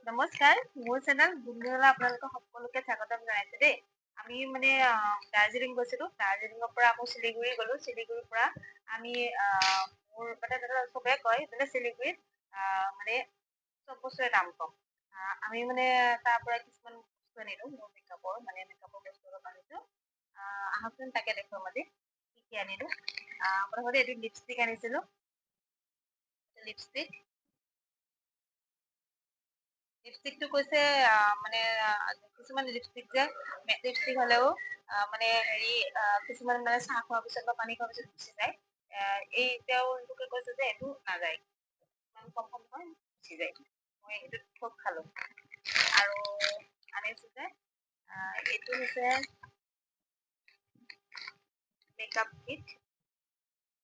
নমস্কাৰ, মোৰ চেনেল গুণগুণলৈ আপোনালোকক সকলোকে স্বাগতম জনাইছো দেই। আমি মানে দাৰ্জিলিং গৈছিলো, দাৰ্জিলিঙৰ পৰা আকৌ শিলিগুৰি গ'লো, শিলিগুৰিৰ পৰা আমি মোৰ মানে চবে কয় মানে শিলিগুৰিত মানে চব বস্তুৰে দাম কম। আমি মানে তাৰ পৰা কিছুমান বস্তু আনিলো, মোৰ মেকআপৰ বস্তু অলপ আনিছো। আহকচোন তাকে দেখুৱাম আজি কি কি আনিলো। প্ৰথমতে এটি লিপষ্টিক আনিছিলো, লিপষ্টিক লিপষ্টিকটো কৈছে মানে কিছুমান লিপষ্টিক যে মেট লিপষ্টিক হলেও মানে হেৰি কিছুমান মানে চাহ খোৱাৰ পিছত বা পানী খোৱাৰ পিছত গুচি যায়। এই তেওঁলোকে কৈছে যে এইটো নাযায়, ইমান কম কম নহয়, গুচি যায়। মই এইটো ঠগ খালো। আৰু আনিছো যে এইটো হৈছে মেকআপ কিট।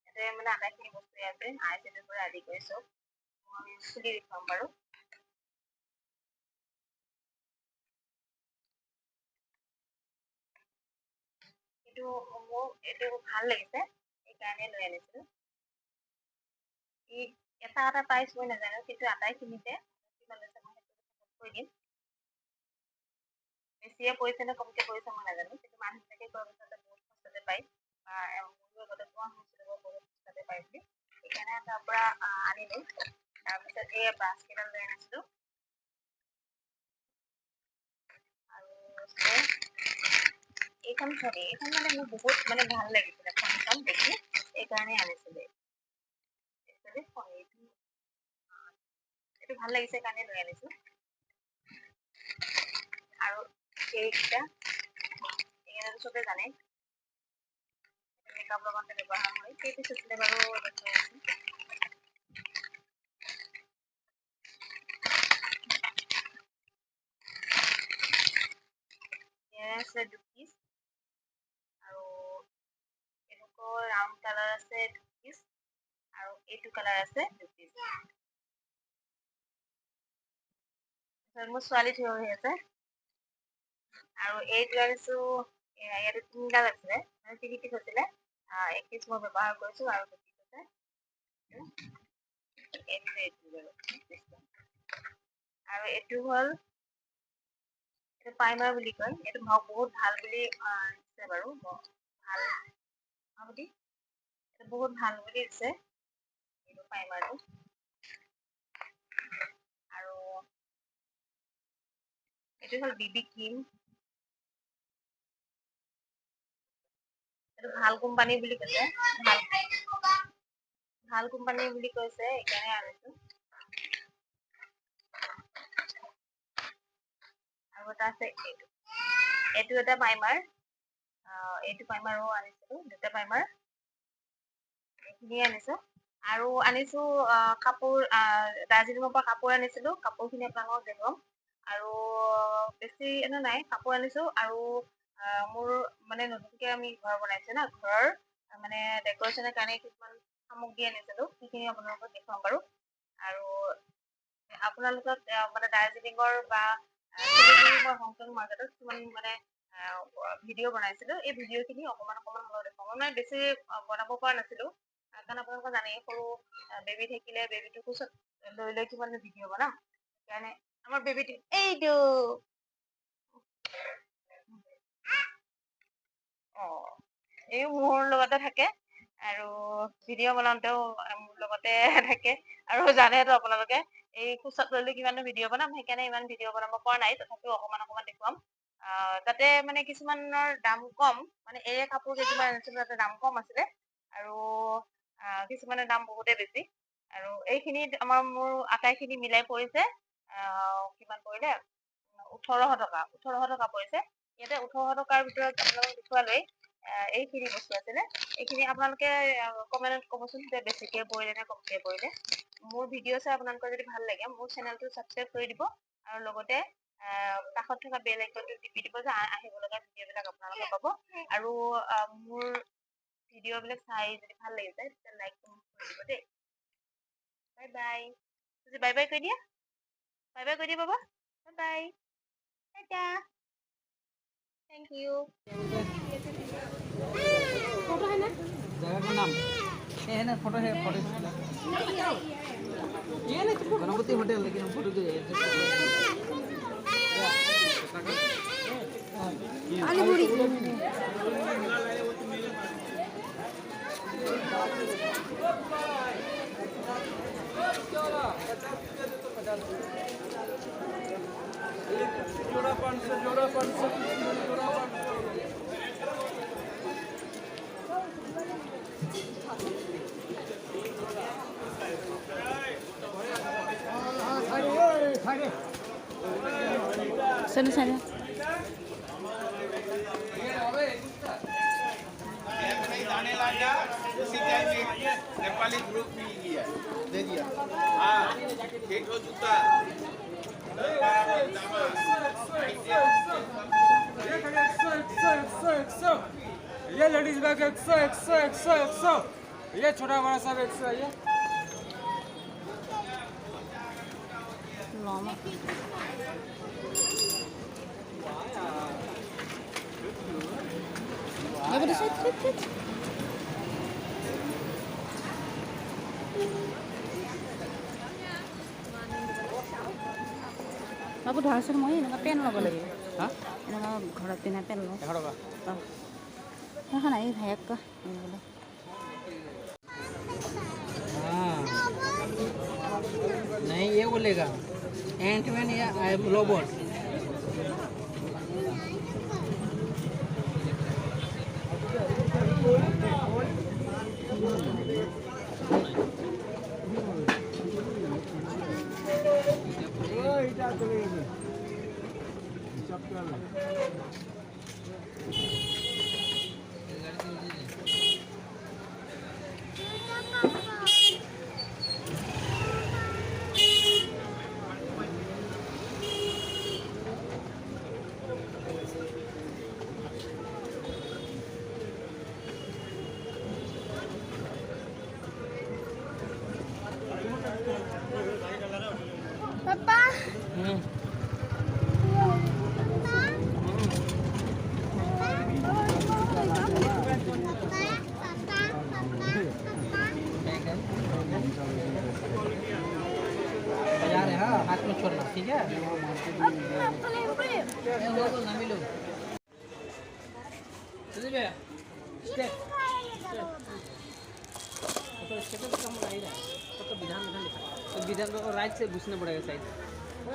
ইয়াতে মানে আটাইখিনি বস্তুৱে আছে, আইশ্বেডৰ পৰা আদি কৰি চব। মই চুলি দেখুৱাম বাৰু। এইটো ভাল লাগিছে, সেইকাৰণে লৈ আনিছিলো। এটা এটা প্ৰাইচ মই নাজানো, কিন্তু আটাইখিনিতে কিমান লৈছে মই কৈ দিম। বেছিয়ে পৰিছে নে কমকে পৰিছে মই নাজানো, কিন্তু মানুহবিলাকে কোৱা পিছতে বহুত সস্তাতে পায় বা ময়ো আগতে কোৱা হৈছিলোঁ বহুত সস্তাতে পায় বুলি, সেইকাৰণে তাৰ পৰা আনিলো। তাৰপিছত এই ব্ৰাছ কেইডাল লৈ আনিছিলো। আৰু এইখন মানে মোৰ বহুত মানে ভাল লাগিছিলে ফোনখন দেখি, এইকাৰণে আনিছিলো। এইটো ভাল লাগিছে কাৰণে লৈ আনিছো। আৰু এইকেইটা চবে জানে মেকআপ লগতে ব্যৱহাৰ হয়। সেইটো চুছিলে বাৰু দেখুৱাই আছো। এয়া আছে 2 পিচ, আৰু এনেকুৱা ৰাউণ্ড কালাৰ আছে 2 পিচ, আৰু এইটো কালাৰ আছে 2 পিচ। মোৰ ছোৱালী থিয় হৈ আছে। আৰু এইটো আনিছো, ইয়াতে 3ডাল আছিলে মানে 3 পিচ আছিলে। 1 পিচ মই ব্যৱহাৰ কৰিছো আৰু 2 পিচ আছে। আৰু এইটো হ'ল এইটো প্ৰাইমাৰ বুলি কয়। এইটো বহুত ভাল বুলি দিছে বাৰু, ভাল বুলি এইটো বহুত ভাল বুলি দিছে এইটো প্ৰাইমাৰটো। আৰু এইটো হ'ল BB ক্ৰীম। এইটো ভাল কোম্পানী বুলি কৈছে, ভাল কোম্পানী বুলি কৈছে, সেইকাৰণে আনিছো। আৰু এটা আছে এইটো এটা প্ৰাইমাৰ। এইটো প্ৰাইমাৰো আনিছিলো, 2টা প্ৰাইমাৰ এইখিনিয়ে আনিছো। আৰু আনিছো কাপোৰ, দাৰ্জিলিঙৰ পৰা কাপোৰ আনিছিলো, কাপোৰখিনি আপোনালোকক দেখুৱাম। আৰু বেছি এনে নাই, কাপোৰ আনিছো। আৰু মোৰ মানে নতুনকে আমি ঘৰ বনাইছো না, ঘৰৰ মানে ডেক'ৰেশ্যনৰ কাৰণে কিছুমান সামগ্ৰী আনিছিলো, সেইখিনি আপোনালোকক দেখুৱাম বাৰু। আৰু আপোনালোকক মানে দাৰ্জিলিঙৰ বা শিলিগুৰি হংকং মাৰ্কেটত কিছুমান মানে ভিডিঅ' বনাইছিলো, এই ভিডিঅ' খিনি অকমান হ'লেও দেখুৱাম। মই মানে বেছি বনাব পৰা নাছিলো, কাৰণ আপোনালোকে জানেই সৰু বেবী থাকিলে বেবীটো কোচত লৈ লৈ কিমান ভিডিঅ' বনাম। সেইকাৰণে আমাৰ বেবীটো এইটো এই মোৰ লগতে থাকে, আৰু ভিডিঅ' বনাওতেও মোৰ লগতে থাকে। আৰু জানেতো আপোনালোকে এই কোচত লৈ লৈ কিমানো ভিডিঅ' বনাম, সেইকাৰণে ইমান ভিডিঅ' বনাব পৰা নাই, তথাপিও অকমান দেখুৱাম। তাতে মানে কিছুমানৰ দাম কম, মানে এই কাপোৰ কেইযোৰমান আনিছিলো তাতে দাম কম আছিলে, আৰু কিছুমানৰ দাম বহুতে বেছি। আৰু এইখিনিত মোৰ আটাইখিনি মিলাই পৰিছে কিমান পৰিলে, 1800 টকা। 1800 টকা পৰিছে। ইয়াতে 1800 টকাৰ ভিতৰত আপোনালোকক দেখুৱালৈ এইখিনি বস্তু আছিলে। এইখিনি আপোনালোকে কমেণ্টত ক'বচোন যে বেছিকে পৰিলে নে কমকে পৰিলে। মোৰ ভিডিঅ' চাই আপোনালোকৰ যদি ভাল লাগে, মোৰ চেনেলটো ছাবস্ক্ৰাইব কৰি দিব, আৰু লগতে কাষত থকা বেল আইকনটো টিপি দিব, যে আহিব লগা ভিডিঅ'বিলাক আপোনালোকে পাব। আৰু মোৰ ভিডিঅ'বিলাক চাই যদি ভাল লাগিছে তেতিয়া লাইক কৰি দিব দেই। Bye bye. বাই বাই কৈ দিয়া, বাই বাই কৈ দিয়া বাবা, bye bye, tata, thank you. Photo है ना, जगह का नाम ये है ना, फोटो है, फोटो ये नहीं गणपति होटल, लेकिन फोटो जो है आलू पूरी जोड़ा 500 जोड़ा 500 जोड़ा 500 sana sana जाने लगा उसी टाइम में नेपाली ग्रुप मिल गया दे दिया हाँ एक हो जूता ये लेडीज बैग 100 100 100 100 ये छोटा बड़ा सब 100 ये lama ya udah set Aku dah hasil mau ini, pen lo boleh. हाँ Ini kan घोड़ा पिना pen lo. 11 का Nah kan ini banyak kah? Ini boleh. हाँ नहीं ये बोलेगा एंटमैन या आई एम रोबोट Papa. बाजार है हाँ हाथ में छोड़ना ठीक है ना मिलो चलिए भैया स्टेप तो स्टेप तो कम नहीं रहा तो विधान विधान तो विधान को राइट से घुसना पड़ेगा साइड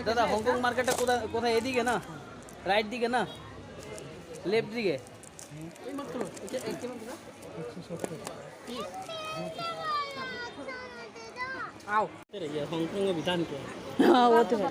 दादा हांगकांग मार्केट कोथा ये दिखे ना राइट दिखे ना लेफ्ट दिखे मत करो एक मत आओ तेरे ये हांगकांग में विधान क्या है हाँ वो तो है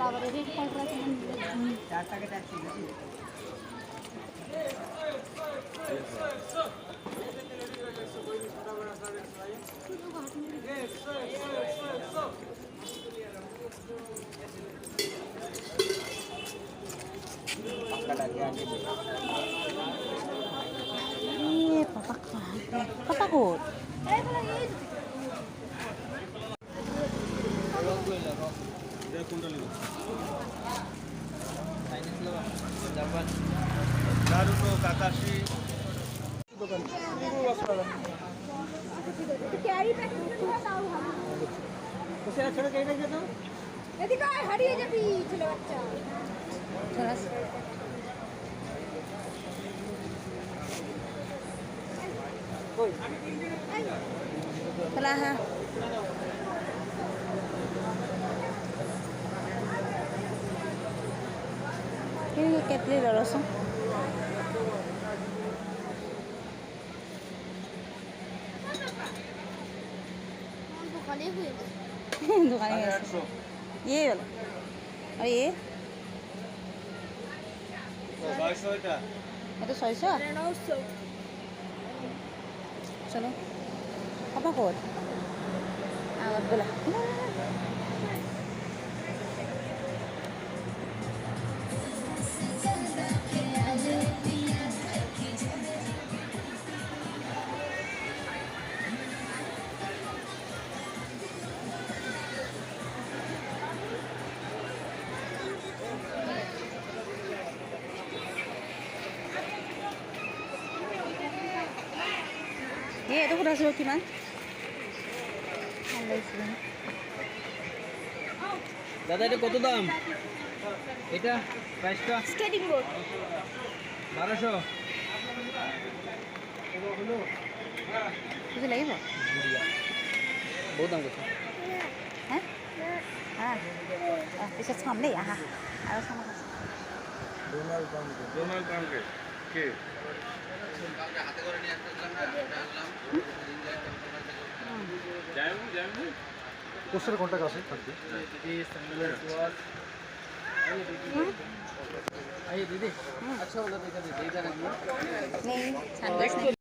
ये पापा कहाँ पापा को Naruto Kakashi এদিকে হারিয়ে যাবি ছেলে বাচ্চা Salah ha. Ini ketli lolosan. दुकान ये वाला और ये 600 এটা itu 600 चलो apa kod awat bola itu udah sudah gimana? দাদা এটা কত দাম এটা প্রাইসটা Skating board. 1200 কিছু লাগিব বহুত দাম কৈছে হে পিছত চাম দেই আহা আৰু চাম ডোনাল্ড ট্রাম্পকে কে পোস্টারে কন্ট্যাক্ট আছে থাকবে आइए दीदी अच्छा वाला देखा दीदी इधर নেই সানগ্লাস নেই